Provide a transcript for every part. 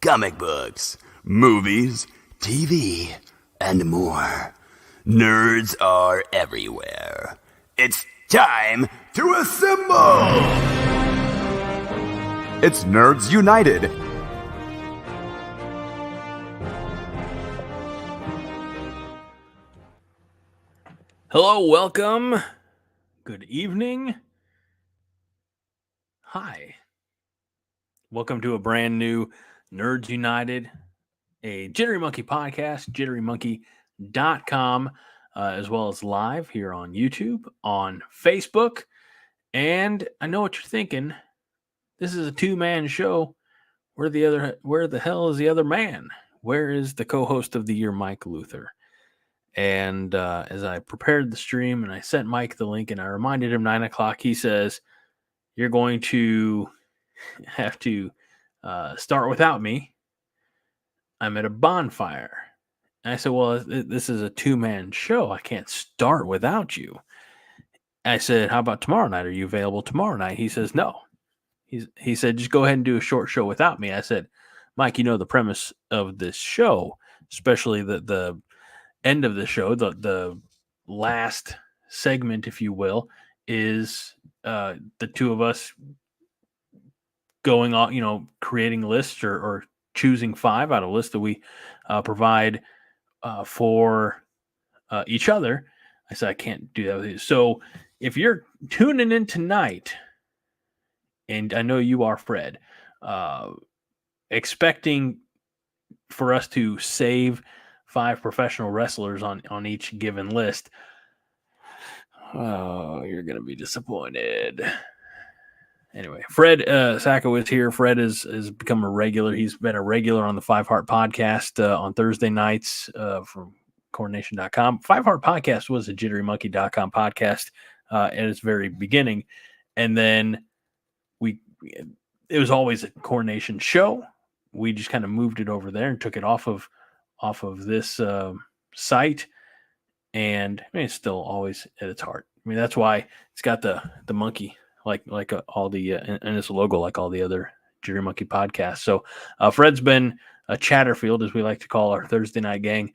comic books, movies, TV, and more. Nerds are everywhere. It's time to assemble! It's Nerds United. Hello, welcome. Good evening. Hi. Welcome to a brand new Nerds United, a Jittery Monkey podcast, jitterymonkey.com, as well as live here on YouTube, on Facebook. And I know what you're thinking. This is a two-man show. Where the hell is the other man? Where is the co-host of the year, Mike Luther? And as I prepared the stream and I sent Mike the link and I reminded him 9 o'clock, he says, you're going to have to start without me. I'm at a bonfire. And I said, well, this is a two-man show. I can't start without you. I said, how about tomorrow night? Are you available tomorrow night? He says, no. He said, just go ahead and do a short show without me. I said, Mike, you know the premise of this show, especially the end of the show, the last segment, if you will, is the two of us going on, creating lists or choosing five out of a list that we provide for each other. I said, I can't do that with you. So if you're tuning in tonight, and I know you are, Fred, expecting for us to save five professional wrestlers on each given list, oh, you're going to be disappointed. Anyway, Fred Sacco is here. Fred has become a regular. He's been a regular on the Five Heart Podcast on Thursday nights from coronation.com. Five Heart Podcast was a jitterymonkey.com podcast at its very beginning. And then it was always a Coronation show. We just kind of moved it over there and took it off of this site. And I mean, it's still always at its heart. I mean, that's why it's got the monkey like all the and its logo like all the other Jittery Monkey podcasts. So Fred's been a Chatterfield, as we like to call our Thursday night gang,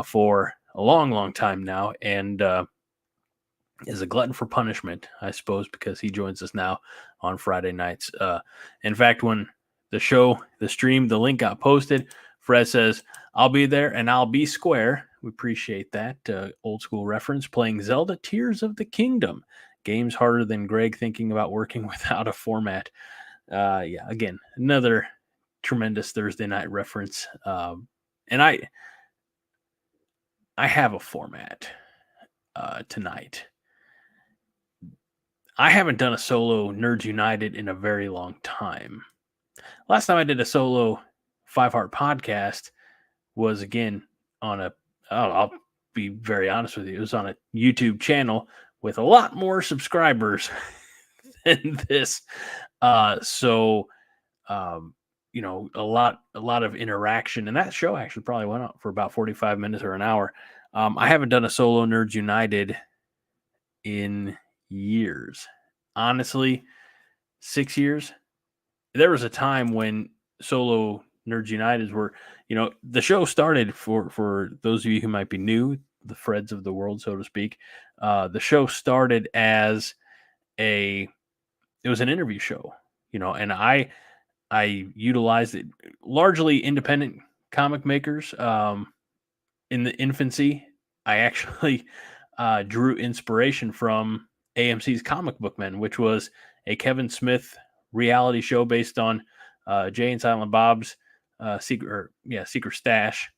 for a long time now, and is a glutton for punishment, I suppose, because he joins us now on Friday nights. In fact, when the stream, the link got posted, Fred says, I'll be there and I'll be square. We appreciate that. Old school reference, playing Zelda Tears of the Kingdom. Games harder than Greg thinking about working without a format. Again, another tremendous Thursday night reference. And I have a format tonight. I haven't done a solo Nerds United in a very long time. Last time I did a solo Five Heart podcast was, again, on I'll be very honest with you, it was on a YouTube channel with a lot more subscribers than this. A lot of interaction. And that show actually probably went on for about 45 minutes or an hour. I haven't done a solo Nerds United in years. Honestly, 6 years. There was a time when solo Nerds United were, the show started for those of you who might be new, the Freds of the world, so to speak. The show started as it was an interview show, and I utilized it, largely independent comic makers. In the infancy, I actually drew inspiration from AMC's Comic Book Men, which was a Kevin Smith reality show based on Jay and Silent Bob's secret stash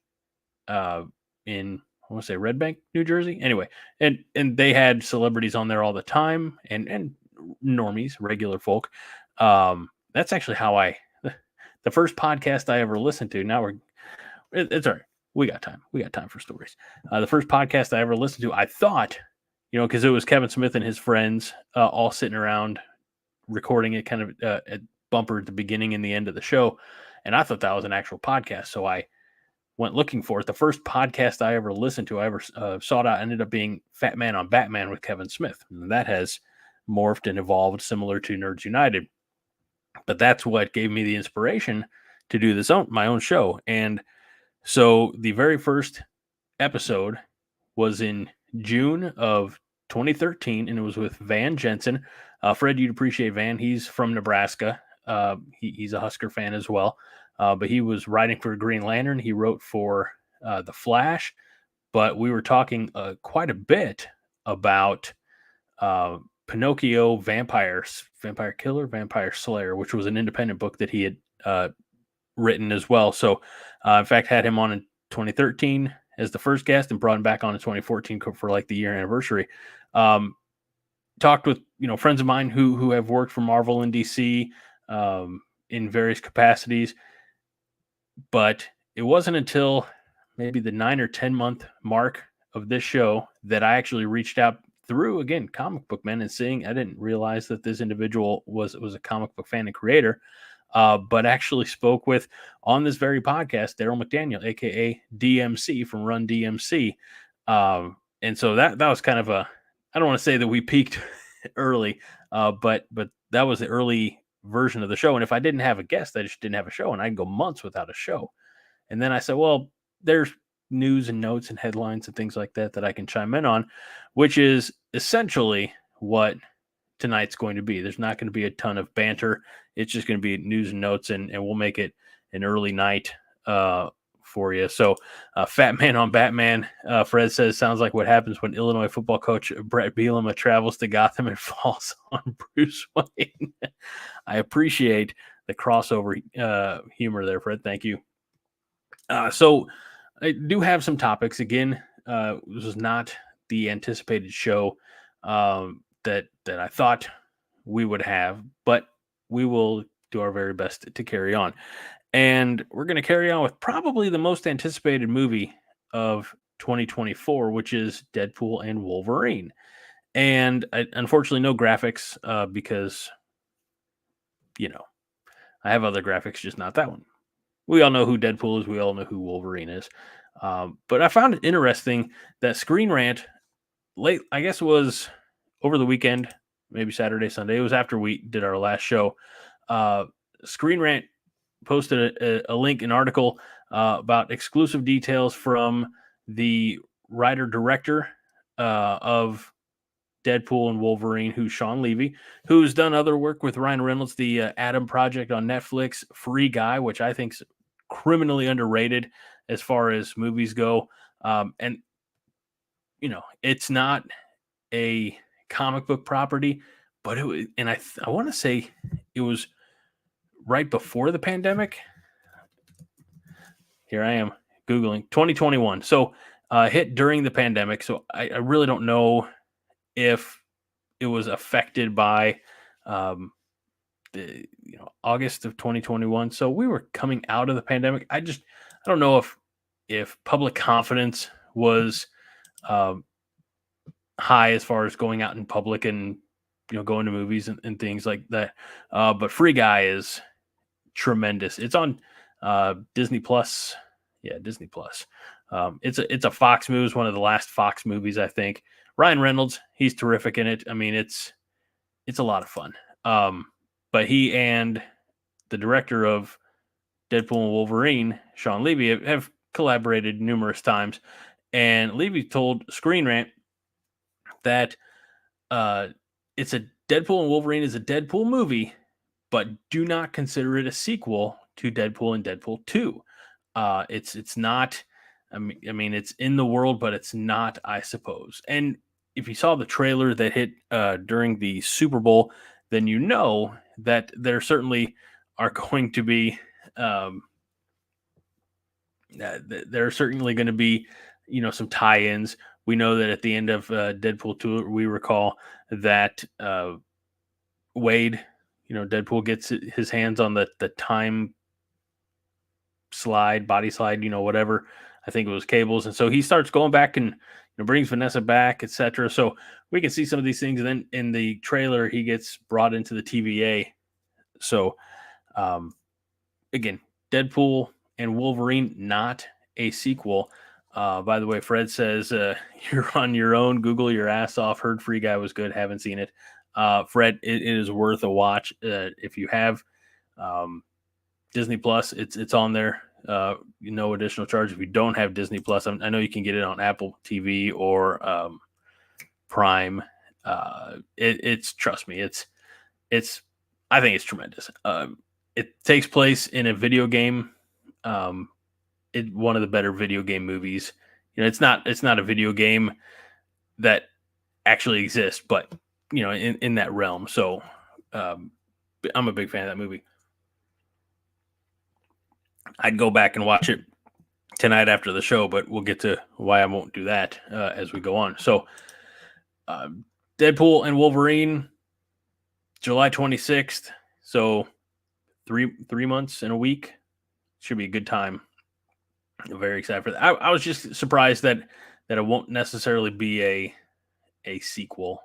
in, I want to say, Red Bank, New Jersey. Anyway, and they had celebrities on there all the time, and normies, regular folk. That's actually how the first podcast I ever listened to. Now it's all right. We got time. We got time for stories. The first podcast I ever listened to, I thought, because it was Kevin Smith and his friends all sitting around recording it, kind of at bumper at the beginning and the end of the show. And I thought that was an actual podcast. So I went looking for it. The first podcast I ever listened to, I ever sought out, ended up being Fat Man on Batman with Kevin Smith. And that has morphed and evolved similar to Nerds United. But that's what gave me the inspiration to do my own show. And so the very first episode was in June of 2013, and it was with Van Jensen. Fred, you'd appreciate Van. He's from Nebraska. He's a Husker fan as well. But he was writing for Green Lantern. He wrote for The Flash. But we were talking quite a bit about Pinocchio Vampire Killer, Vampire Slayer, which was an independent book that he had written as well. So, in fact, had him on in 2013 as the first guest and brought him back on in 2014 for like the year anniversary. Talked with, friends of mine who have worked for Marvel and DC in various capacities. But it wasn't until maybe the 9 or 10 month mark of this show that I actually reached out through, again, Comic Book Men, and I didn't realize that this individual was a comic book fan and creator, but actually spoke with, on this very podcast, Daryl McDaniel, aka DMC from Run DMC. And so that was kind of I don't want to say that we peaked early, but that was the early version of the show. And if I didn't have a guest, I just didn't have a show, and I can go months without a show. And then I said, well, there's news and notes and headlines and things like that I can chime in on, which is essentially what tonight's going to be. There's not going to be a ton of banter. It's just going to be news and notes, and we'll make it an early night for you. So Fat Man on Batman, Fred says, sounds like what happens when Illinois football coach Brett Bielema travels to Gotham and falls on Bruce Wayne. I appreciate the crossover humor there, Fred. Thank you. So I do have some topics. Again, this was not the anticipated show that I thought we would have, but we will do our very best to carry on. And we're going to carry on with probably the most anticipated movie of 2024, which is Deadpool and Wolverine. And unfortunately, no graphics because, I have other graphics, just not that one. We all know who Deadpool is. We all know who Wolverine is. But I found it interesting that Screen Rant, I guess it was over the weekend, maybe Saturday, Sunday. It was after we did our last show. Screen Rant posted a link, an article about exclusive details from the writer-director of Deadpool and Wolverine, who's Sean Levy, who's done other work with Ryan Reynolds, the Adam Project on Netflix, Free Guy, which I think is criminally underrated as far as movies go. And, it's not a comic book property, but I want to say it was right before the pandemic. Here I am Googling 2021. So hit during the pandemic. So I really don't know if it was affected by the August of 2021. So we were coming out of the pandemic. I don't know if public confidence was high as far as going out in public and going to movies and things like that. But Free Guy is tremendous. It's on Disney Plus. Yeah, Disney Plus. It's a Fox movie. It's one of the last Fox movies, I think. Ryan Reynolds, he's terrific in it. I mean, it's a lot of fun. But he and the director of Deadpool and Wolverine, Sean Levy, have collaborated numerous times. And Levy told Screen Rant that it's a Deadpool and Wolverine is a Deadpool movie, but do not consider it a sequel to Deadpool and Deadpool 2. It's not. I mean, it's in the world, but it's not, I suppose. And if you saw the trailer that hit during the Super Bowl, then you know that there certainly are going to be there are certainly going to be some tie-ins. We know that at the end of Deadpool 2, we recall that Wade, Deadpool gets his hands on the time body slide, whatever. I think it was cables. And so he starts going back and brings Vanessa back, etc. So we can see some of these things. And then in the trailer, he gets brought into the TVA. So again, Deadpool and Wolverine, not a sequel. By the way, Fred says, you're on your own. Google your ass off. Heard Free Guy was good. Haven't seen it. Fred, it is worth a watch. If you have Disney Plus. It's on there. No additional charge if you don't have Disney Plus. I know you can get it on Apple TV or Prime. It's trust me, it's I think it's tremendous. It takes place in a video game. One of the better video game movies. It's not a video game that actually exists, but in that realm. So I'm a big fan of that movie. I'd go back and watch it tonight after the show, but we'll get to why I won't do that as we go on. So Deadpool and Wolverine, July 26th. So three months in a week. Should be a good time. I'm very excited for that. I was just surprised that it won't necessarily be a sequel,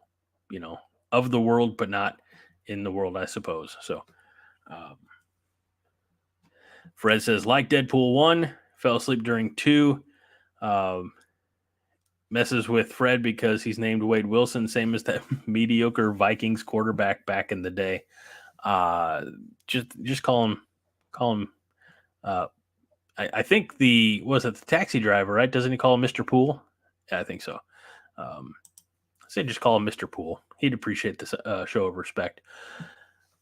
of the world, but not in the world, I suppose. So Fred says, like Deadpool 1, fell asleep during 2. Messes with Fred because he's named Wade Wilson, same as that mediocre Vikings quarterback back in the day. Just call him. I think the taxi driver, right? Doesn't he call him Mr. Poole? Yeah, I think so. I say just call him Mr. Poole. He'd appreciate this show of respect.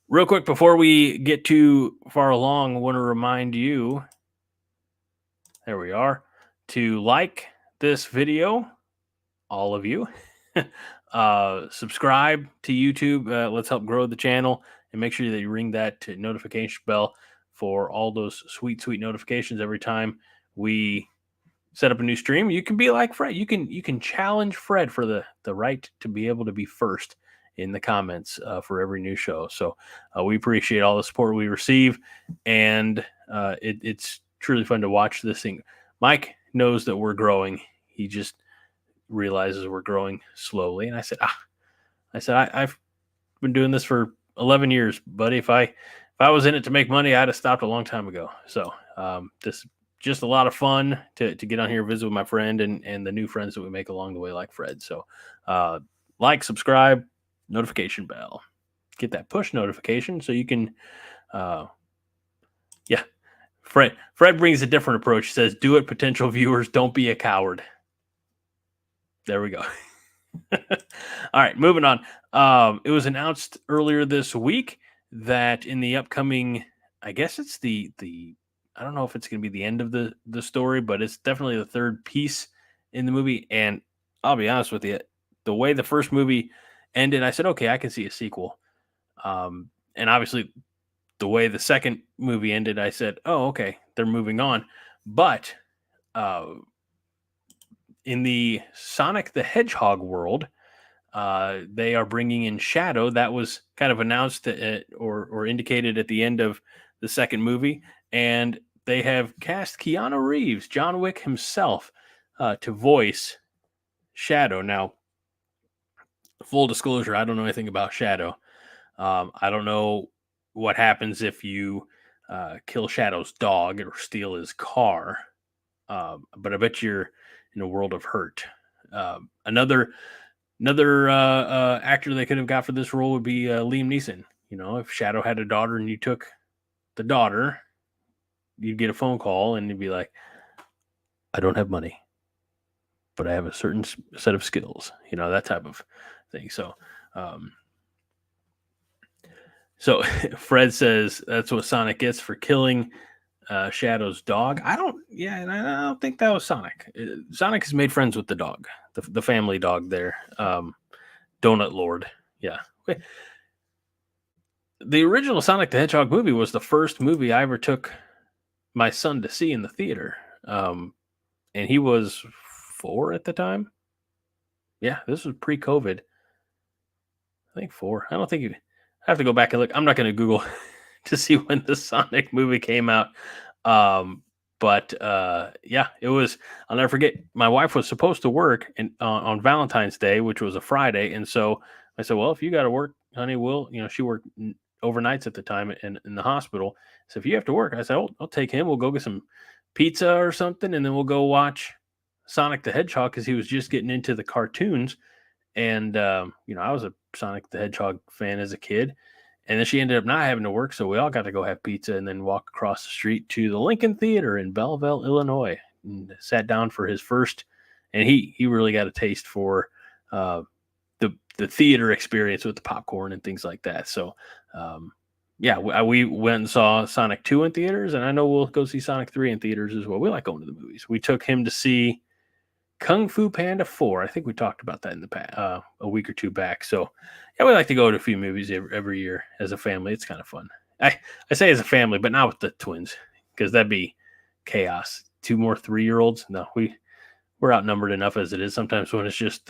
Real quick, before we get too far along, I want to remind you, there we are, to like this video, all of you. Subscribe to YouTube. Let's help grow the channel, and make sure that you ring that notification bell for all those sweet notifications every time we set up a new stream. You can be like Fred. You can challenge Fred for the right to be able to be first in the comments for every new show. So we appreciate all the support we receive, and it's truly fun to watch this thing. Mike knows that we're growing. He just realizes we're growing slowly. And I said, I've been doing this for 11 years, buddy. If I was in it to make money, I'd have stopped a long time ago. So this just a lot of fun to get on here, visit with my friend and the new friends that we make along the way, like Fred. So like, subscribe, notification bell, get that push notification so you can, Fred brings a different approach. He says, do it, potential viewers, don't be a coward. There we go. All right, moving on. It was announced earlier this week that in the upcoming, I guess it's the I don't know if it's going to be the end of the story, but it's definitely the third piece in the movie. And I'll be honest with you, the way the first movie ended, I said, okay, I can see a sequel. And obviously the way the second movie ended, I said, oh, okay, they're moving on. But in the Sonic the Hedgehog world, they are bringing in Shadow. That was kind of announced or indicated at the end of the second movie. And they have cast Keanu Reeves, John Wick himself, to voice Shadow. Now, full disclosure, I don't know anything about Shadow. I don't know what happens if you kill Shadow's dog or steal his car. But I bet you're in a world of hurt. Another actor they could have got for this role would be Liam Neeson. If Shadow had a daughter and you took the daughter, you'd get a phone call and you'd be like, I don't have money, but I have a certain set of skills, that type of thing. So, so Fred says that's what Sonic gets for killing Shadow's dog. I don't think that was Sonic. Sonic has made friends with the dog, the family dog there. Donut Lord. Yeah. The original Sonic the Hedgehog movie was the first movie I ever took my son to see in the theater. And he was 4 at the time. Yeah, this was pre-COVID. I think 4. I don't think I have to go back and look. I'm not going to Google to see when the Sonic movie came out. But it was, I'll never forget, my wife was supposed to work on Valentine's Day, which was a Friday. And so I said, well, if you got to work, honey, she worked overnights at the time in the hospital. So if you have to work, I said, I'll take him. We'll go get some pizza or something. And then we'll go watch Sonic the Hedgehog, because he was just getting into the cartoons. And, I was a Sonic the Hedgehog fan as a kid. And then she ended up not having to work, so we all got to go have pizza and then walk across the street to the Lincoln Theater in Belleville, Illinois, and sat down for his first. And he really got a taste for the theater experience with the popcorn and things like that. So, we went and saw Sonic 2 in theaters, and I know we'll go see Sonic 3 in theaters as well. We like going to the movies. We took him to see Kung Fu Panda 4. I think we talked about that in the past, a week or two back. So, yeah, we like to go to a few movies every year as a family. It's kind of fun. I say as a family, but not with the twins, because that'd be chaos. 2 more 3-year-olds? No, we're outnumbered enough as it is. Sometimes when it's just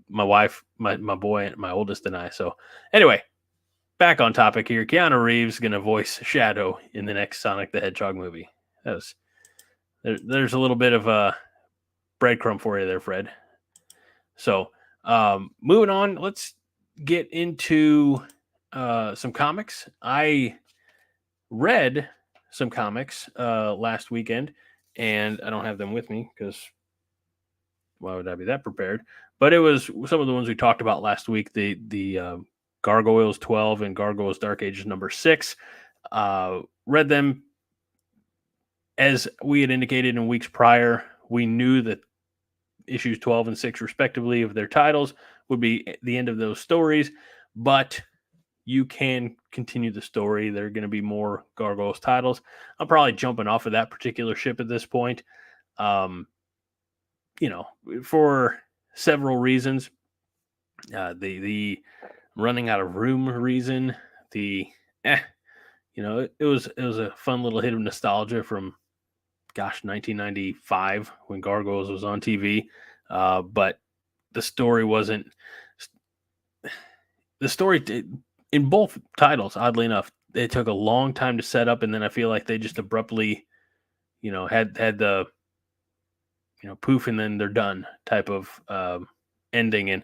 my wife, my boy, my oldest, and I. So, anyway, back on topic here. Keanu Reeves going to voice Shadow in the next Sonic the Hedgehog movie. There's a little bit of a breadcrumb for you there, Fred. So, moving on, let's get into some comics. I read some comics last weekend, and I don't have them with me because why would I be that prepared? But it was some of the ones we talked about last week, the Gargoyles 12 and Gargoyles Dark Ages number 6. Read them. As we had indicated in weeks prior, we knew that issues 12 and 6, respectively, of their titles would be the end of those stories, but you can continue the story. There are going to be more Gargoyles titles. I'm probably jumping off of that particular ship at this point, for several reasons. The running out of room reason, it was a fun little hit of nostalgia from 1995 when Gargoyles was on TV. But the story wasn't in both titles. Oddly enough, it took a long time to set up, and then I feel like they just abruptly, had the, poof, and then they're done type of ending. And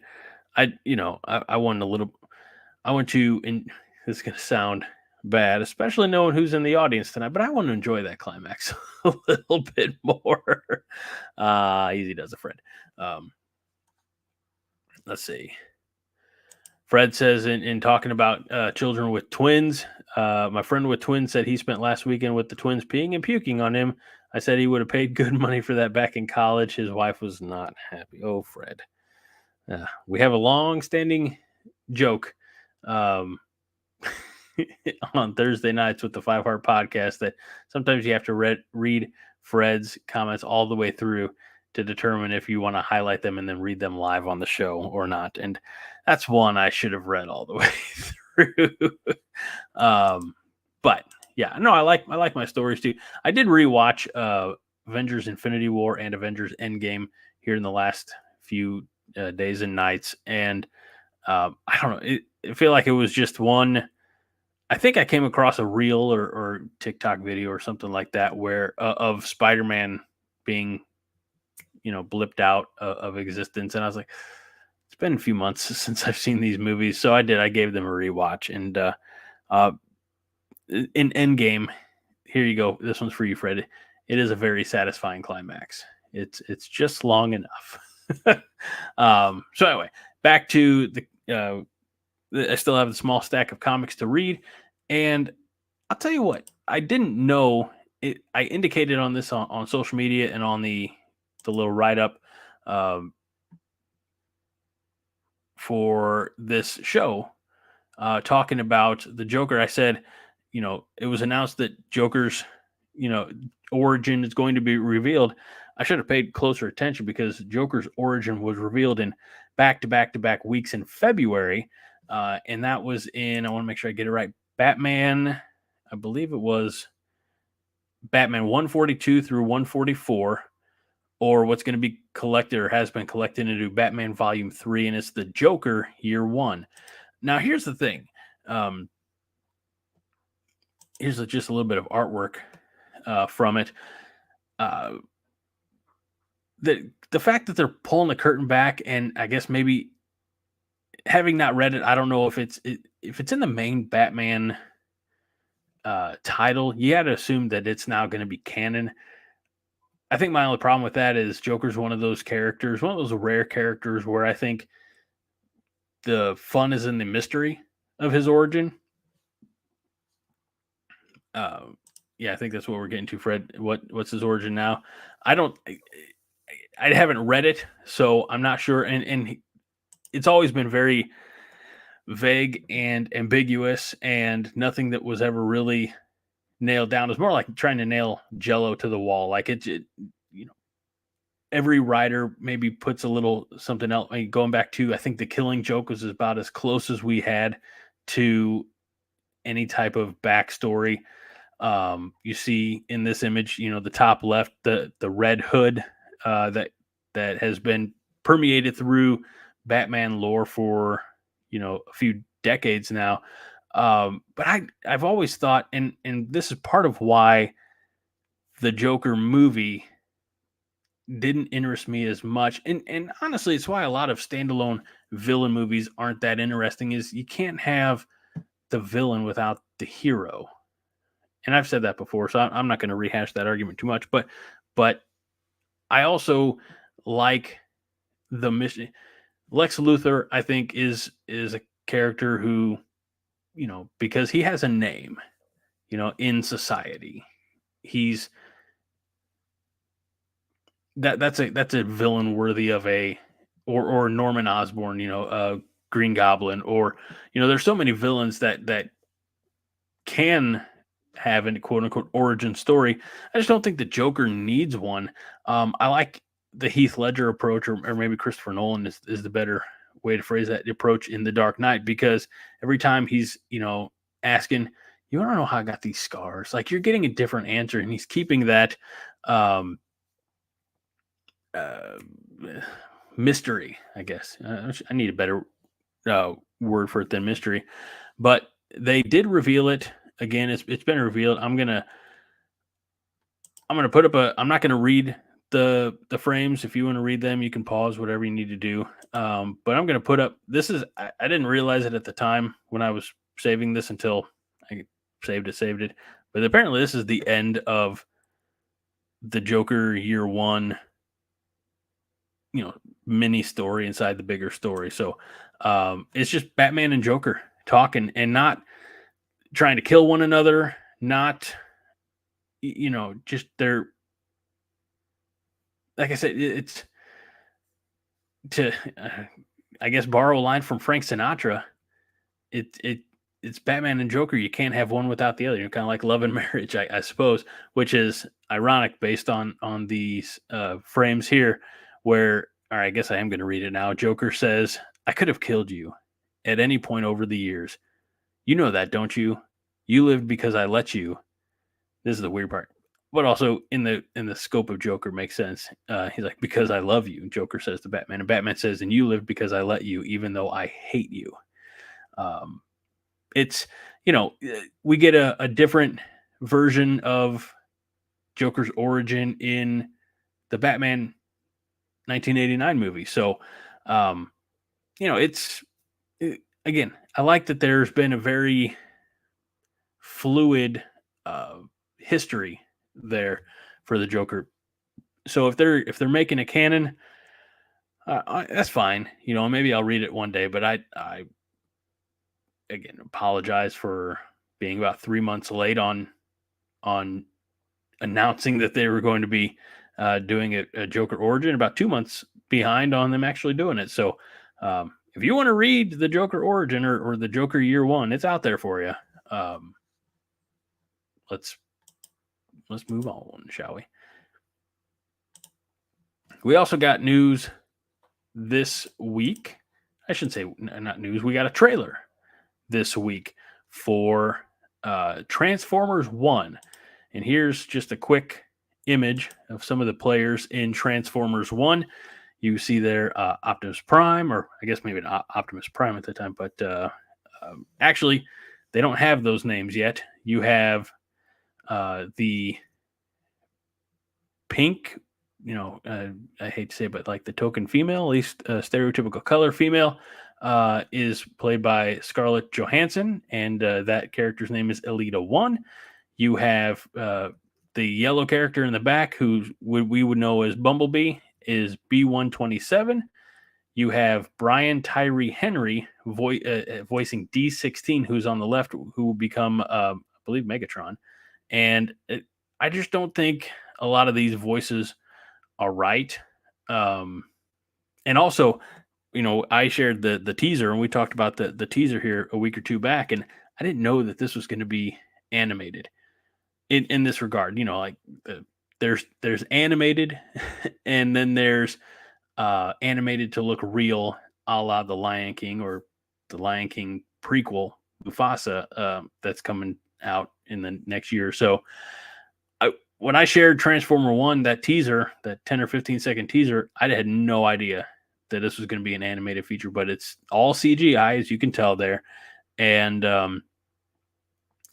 I want to, and this is going to sound bad, especially knowing who's in the audience tonight, but I want to enjoy that climax a little bit more. Easy does it, Fred. Let's see. Fred says in talking about children with twins, my friend with twins said he spent last weekend with the twins peeing and puking on him. I said he would have paid good money for that back in college. His wife was not happy. Oh, Fred. We have a long-standing joke on Thursday nights with the 5 Heart Podcast that sometimes you have to read Fred's comments all the way through to determine if you want to highlight them and then read them live on the show or not. And that's one I should have read all the way through. But yeah, no, I like my stories too. I did rewatch Avengers Infinity War and Avengers Endgame here in the last few days and nights. And I don't know, I feel like it was just one. I think I came across a reel or TikTok video or something like that where of Spider-Man being, blipped out of existence. And I was like, it's been a few months since I've seen these movies. So I gave them a rewatch. And in Endgame, here you go. This one's for you, Fred. It is a very satisfying climax. It's just long enough. So anyway, back to I still have a small stack of comics to read. And I'll tell you what, I didn't know it. I indicated on this on social media and on the little write-up for this show, talking about the Joker. I said, it was announced that Joker's, origin is going to be revealed. I should have paid closer attention because Joker's origin was revealed in back-to-back weeks in February. And that was in, I want to make sure I get it right, Batman, I believe it was Batman 142 through 144, or what's going to be collected or has been collected into Batman Volume 3, and it's the Joker Year 1. Now, here's the thing. Here's just a little bit of artwork from it. The fact that they're pulling the curtain back, and I guess maybe having not read it, I don't know if it's in the main Batman title. You had to assume that it's now going to be canon. I think my only problem with that is Joker's one of those characters, one of those rare characters where I think the fun is in the mystery of his origin. Yeah, I think that's what we're getting to, Fred. What's his origin now? I haven't read it, so I'm not sure. And it's always been very vague and ambiguous, and nothing that was ever really nailed down. It's more like trying to nail Jello to the wall. Like every writer maybe puts a little something else. I mean, going back to, I think The Killing Joke was about as close as we had to any type of backstory. You see in this image, the top left, the red hood that has been permeated through Batman lore for a few decades now. But I've always thought, and this is part of why the Joker movie didn't interest me as much, and honestly, it's why a lot of standalone villain movies aren't that interesting. Is you can't have the villain without the hero. And I've said that before, so I'm not going to rehash that argument too much. But I also like the mission. Lex Luthor, I think, is a character who, because he has a name, in society, he's that's a villain worthy of or Norman Osborn, Green Goblin, or there's so many villains that can have a quote unquote origin story. I just don't think the Joker needs one. I like the Heath Ledger approach, or maybe Christopher Nolan is the better way to phrase that approach in The Dark Knight, because every time he's, asking, you don't know how I got these scars. Like, you're getting a different answer, and he's keeping that mystery, I guess. I need a better word for it than mystery, but they did reveal it. Again, it's been revealed. I'm gonna put up I'm not gonna read the frames. If you want to read them, you can pause, whatever you need to do. But I'm gonna put up. This is I didn't realize it at the time when I was saving this until I saved it. But apparently, this is the end of the Joker Year One, mini story inside the bigger story. So it's just Batman and Joker talking, and not trying to kill one another, not, just they're, like I said, it's to, I guess, borrow a line from Frank Sinatra. It's Batman and Joker. You can't have one without the other. Kind of like love and marriage, I suppose, which is ironic based on these frames here, where, all right, I guess I am going to read it now. Joker says, "I could have killed you at any point over the years. You know that, don't you? You lived because I let you." This is the weird part, but also in the scope of Joker makes sense. He's like, "Because I love you." Joker says to Batman, and Batman says, "And you lived because I let you, even though I hate you." It's, we get a different version of Joker's origin in the Batman 1989 movie. So, again, I like that there's been a very fluid history there for the Joker. So if they're making a canon, that's fine. Maybe I'll read it one day. But I again apologize for being about 3 months late on announcing that they were going to be doing a Joker origin. About 2 months behind on them actually doing it. So if you want to read the Joker origin or the Joker Year One, it's out there for you. Let's move on, shall we? We also got news this week. I shouldn't say not news. We got a trailer this week for Transformers 1. And here's just a quick image of some of the players in Transformers 1. You see there Optimus Prime, or I guess maybe not Optimus Prime at the time, but actually they don't have those names yet. You have the pink, I hate to say it, but like the token female, at least stereotypical color female, is played by Scarlett Johansson, and that character's name is Elita 1. You have the yellow character in the back, who we would know as Bumblebee, is B127. You have Brian Tyree Henry voicing D16, who's on the left, who will become, I believe, Megatron. And I just don't think a lot of these voices are right. And also, I shared the teaser, and we talked about the teaser here a week or two back, and I didn't know that this was going to be animated in this regard. There's animated, and then there's animated to look real, a la The Lion King or the Lion King prequel, Mufasa, that's coming out in the next year or so. When I shared Transformer 1, that teaser, that 10 or 15-second teaser, I had no idea that this was going to be an animated feature, but it's all CGI, as you can tell there. And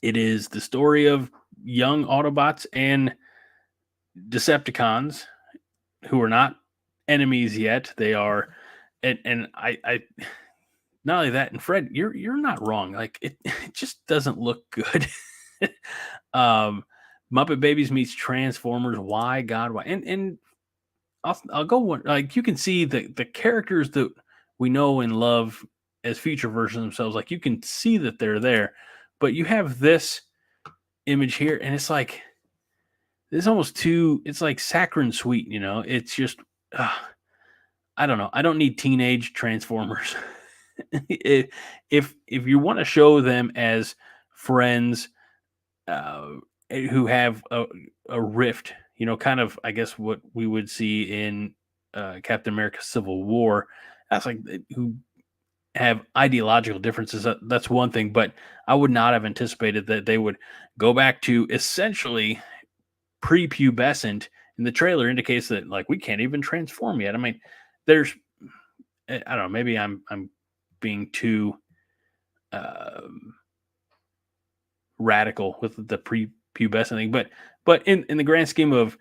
it is the story of young Autobots and Decepticons who are not enemies yet. They are, and I not only that, and Fred, you're not wrong. Like it just doesn't look good. Muppet Babies meets Transformers. Why, God, why? And I'll go one. Like you can see the characters that we know and love as future versions of themselves. Like you can see that they're there, but you have this image here, and it's like it's almost too. It's like saccharine sweet. It's just. I don't know. I don't need teenage Transformers. if you want to show them as friends who have a rift, kind of, I guess, what we would see in Captain America Civil War, that's like who have ideological differences. That's one thing, but I would not have anticipated that they would go back to essentially prepubescent. And the trailer indicates that like we can't even transform yet. I mean, there's, I don't know, maybe I'm being too radical with the prepubescent thing, but in the grand scheme of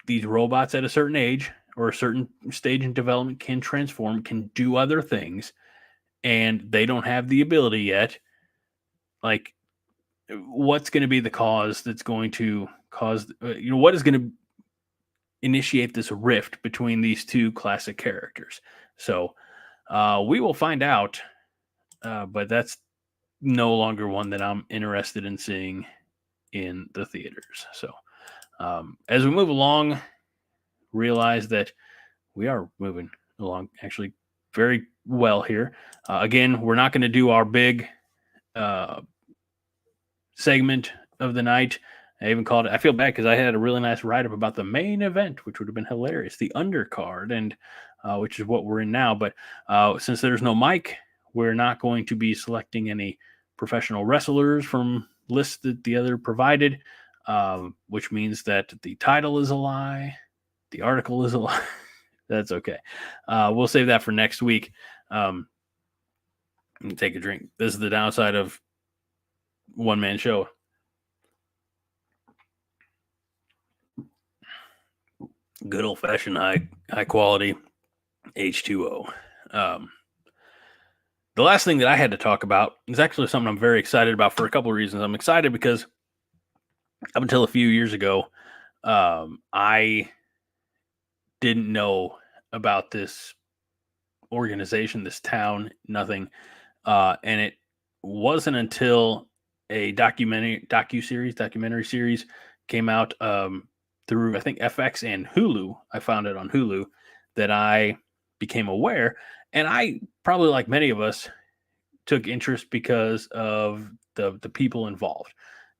these robots at a certain age or a certain stage in development can transform, can do other things, and they don't have the ability yet. Like, what's going to be the cause that's going to cause, what is going to initiate this rift between these two classic characters? So we will find out, but that's no longer one that I'm interested in seeing in the theaters. So as we move along, realize that we are moving along actually very well here. Again, we're not going to do our big segment of the night. I even called it, I feel bad because I had a really nice write-up about the main event, which would have been hilarious, the undercard, and which is what we're in now. But since there's no mic, we're not going to be selecting any professional wrestlers from lists that the other provided, which means that the title is a lie, the article is a lie. That's okay. We'll save that for next week. Take a drink. This is the downside of one-man show. Good old-fashioned high quality H2O. The last thing that I had to talk about is actually something I'm very excited about for a couple of reasons. I'm excited because up until a few years ago, I didn't know about this organization, this town, nothing. And it wasn't until a documentary series came out through, I think, FX and Hulu. I found it on Hulu that I became aware. And I probably, like many of us, took interest because of the people involved.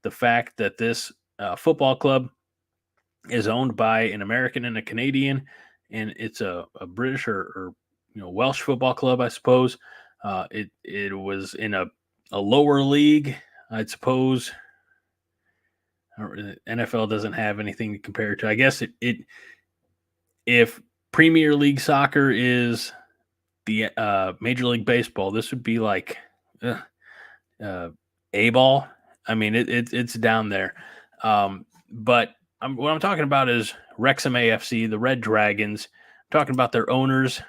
The fact that this football club is owned by an American and a Canadian, and it's a British or Welsh football club, I suppose. It was in a lower league, I suppose. NFL doesn't have anything to compare it to. I guess if Premier League soccer is the Major League Baseball, this would be like A-ball. I mean, it's down there. But what I'm talking about is Wrexham AFC, the Red Dragons. I'm talking about their owners.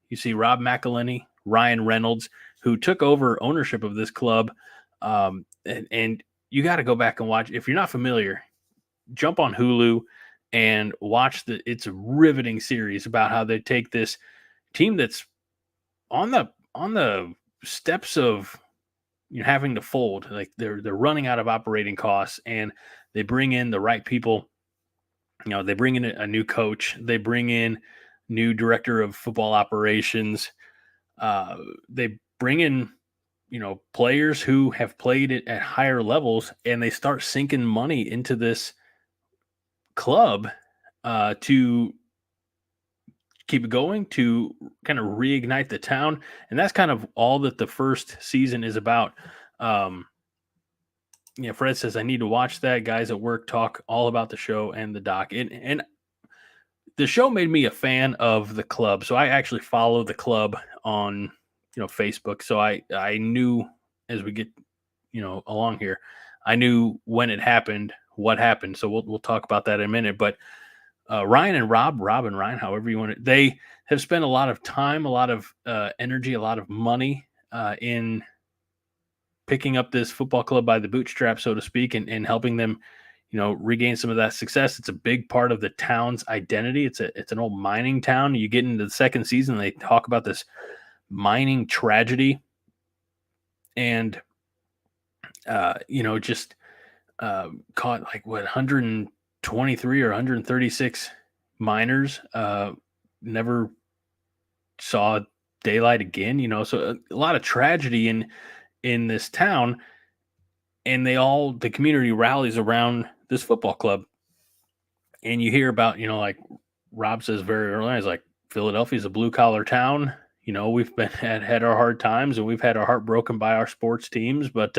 You see Rob McElhenney, Ryan Reynolds, who took over ownership of this club. And you got to go back and watch. If you're not familiar, jump on Hulu and watch it's a riveting series about how they take this team that's on the steps of having to fold. Like they're running out of operating costs, and they bring in the right people. They bring in a new coach. They bring in new director of football operations. They bring in players who have played it at higher levels, and they start sinking money into this club to keep it going, to kind of reignite the town. And that's kind of all that the first season is about. Fred says, I need to watch that. Guys at work talk all about the show and the doc. And the show made me a fan of the club. So I actually follow the club on, Facebook. So I knew, as we get, along here, I knew when it happened, what happened. So we'll talk about that in a minute. But Ryan and Rob and Ryan, however you want it, they have spent a lot of time, a lot of energy, a lot of money in picking up this football club by the bootstrap, so to speak, and helping them, regain some of that success. It's a big part of the town's identity. It's an old mining town. You get into the second season, they talk about this mining tragedy, and just caught like 123 or 136 miners never saw daylight again. So a lot of tragedy in this town, and the community rallies around this football club. And you hear about, like Rob says very early, it's like Philadelphia's a blue collar town. We've had our hard times, and we've had our heart broken by our sports teams, but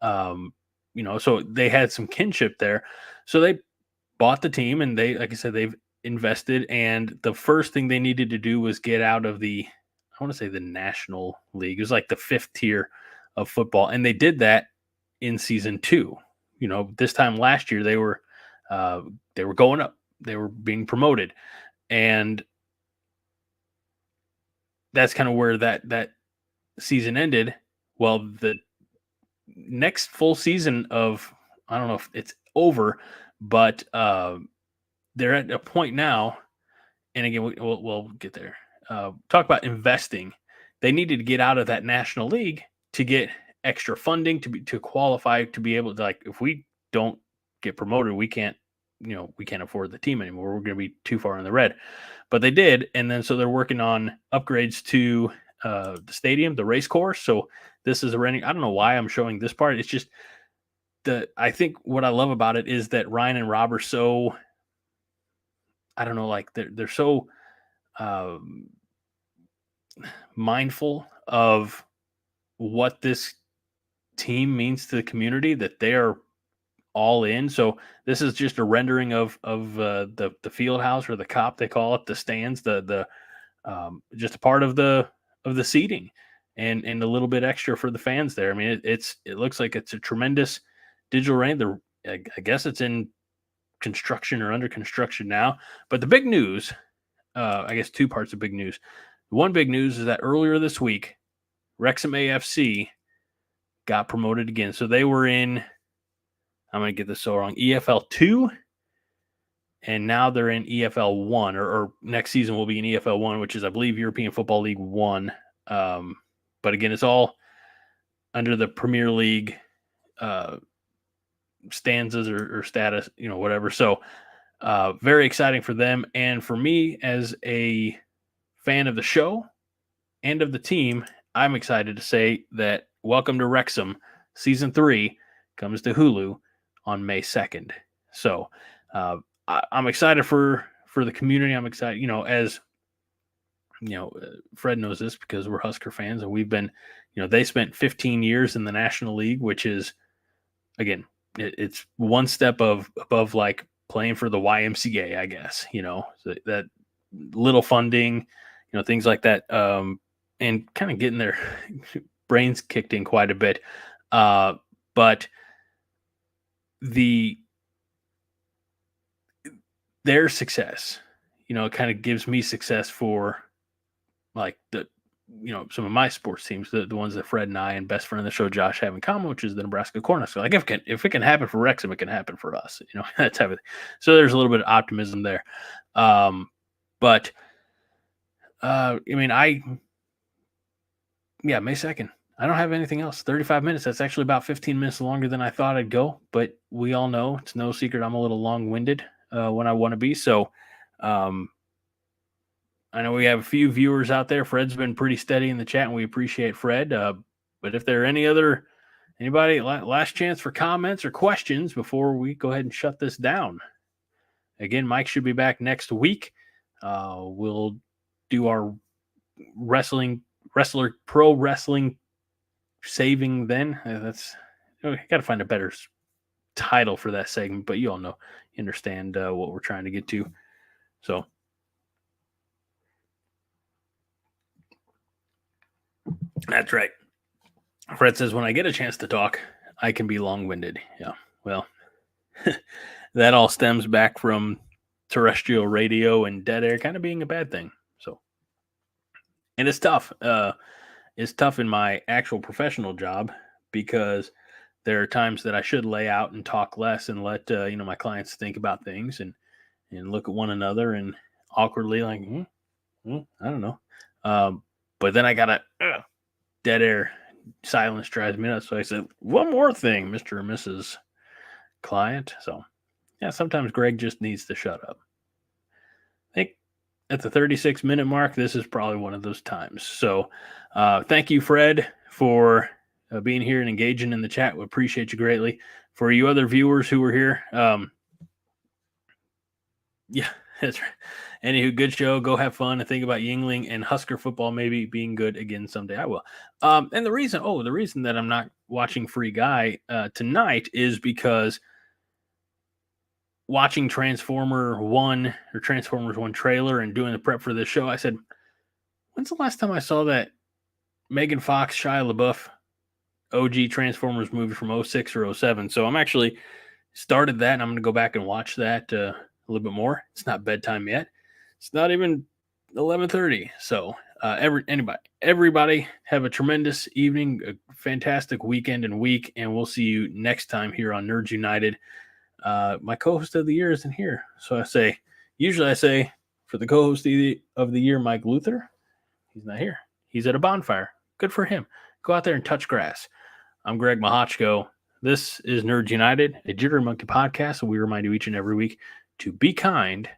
so they had some kinship there. So they bought the team, and they, like I said, they've invested. And the first thing they needed to do was get out of the National League. It was like the fifth tier of football, and they did that in season 2. This time last year they were going up, they were being promoted, and that's kind of where that season ended. Well, the next full season of, I don't know if it's over, but they're at a point now, and again we'll get there. Talk about investing. They needed to get out of that National League to get extra funding to qualify to be able to, like, if we don't get promoted, we can't afford the team anymore. We're going to be too far in the red. But they did, and then so they're working on upgrades to the stadium, the race course. So this is a renting. I don't know why I'm showing this part. It's just I think what I love about it is that Ryan and Rob are so, I don't know, like they're so mindful of what this team means to the community, that they are all in. So this is just a rendering of the field house, or the cop, they call it, the stands, the just a part of the seating, and a little bit extra for the fans there. I mean, it looks like it's a tremendous digital rain. I guess it's in construction or under construction now. But the big news, I guess two parts of big news. One big news is that earlier this week, Wrexham AFC got promoted again. So they were in, I'm going to get this so wrong, EFL 2, and now they're in EFL 1, or next season will be in EFL 1, which is, I believe, European Football League 1. But again, it's all under the Premier League stanzas or status, whatever. So very exciting for them. And for me, as a fan of the show and of the team, I'm excited to say that Welcome to Wrexham Season 3 comes to Hulu on May 2nd. So I'm excited for the community. I'm excited, as Fred knows this because we're Husker fans, and we've been, they spent 15 years in the National League, which is, again, it's one step above like playing for the YMCA, I guess, so that little funding, things like that, and kind of getting their brains kicked in quite a bit. But their success, kind of gives me success for, like, some of my sports teams, the ones that Fred and I and best friend of the show Josh have in common, which is the Nebraska Cornhuskers. Like, if it can happen for Wrexham, it can happen for us. That type of thing. So there's a little bit of optimism there. But May 2nd. I don't have anything else. 35 minutes. That's actually about 15 minutes longer than I thought I'd go. But we all know it's no secret I'm a little long-winded when I want to be. So I know we have a few viewers out there. Fred's been pretty steady in the chat, and we appreciate Fred. But if there are anybody, last chance for comments or questions before we go ahead and shut this down. Again, Mike should be back next week. We'll do our pro wrestling saving then. We got to find a better title for that segment, but you all know, you understand what we're trying to get to. So that's right. Fred says, when I get a chance to talk, I can be long-winded. Yeah, well, that all stems back from terrestrial radio and dead air kind of being a bad thing. So, and it's tough. It's tough in my actual professional job because there are times that I should lay out and talk less and let my clients think about things and look at one another and awkwardly like, I don't know. But then I gotta dead air. Silence drives me nuts. So I said, one more thing, Mr. or Mrs. Client. So yeah, sometimes Greg just needs to shut up. I think at the 36-minute mark, this is probably one of those times. So thank you, Fred, for being here and engaging in the chat. We appreciate you greatly. For you other viewers who were here, yeah, that's right. Anywho, good show. Go have fun and think about Yingling and Husker football maybe being good again someday. I will. And the reason that I'm not watching Free Guy tonight is because watching Transformers 1 trailer and doing the prep for this show, I said, when's the last time I saw that Megan Fox, Shia LaBeouf OG Transformers movie from 06 or 07? So I'm actually started that, and I'm going to go back and watch that a little bit more. It's not bedtime yet. It's not even 11:30. So everybody have a tremendous evening, a fantastic weekend and week, and we'll see you next time here on Nerds United. My co-host of the year isn't here. So usually I say for the co-host of the year, Mike Luther, he's not here. He's at a bonfire. Good for him. Go out there and touch grass. I'm Greg Mahochko. This is Nerds United, a Jittery Monkey podcast. And we remind you each and every week to be kind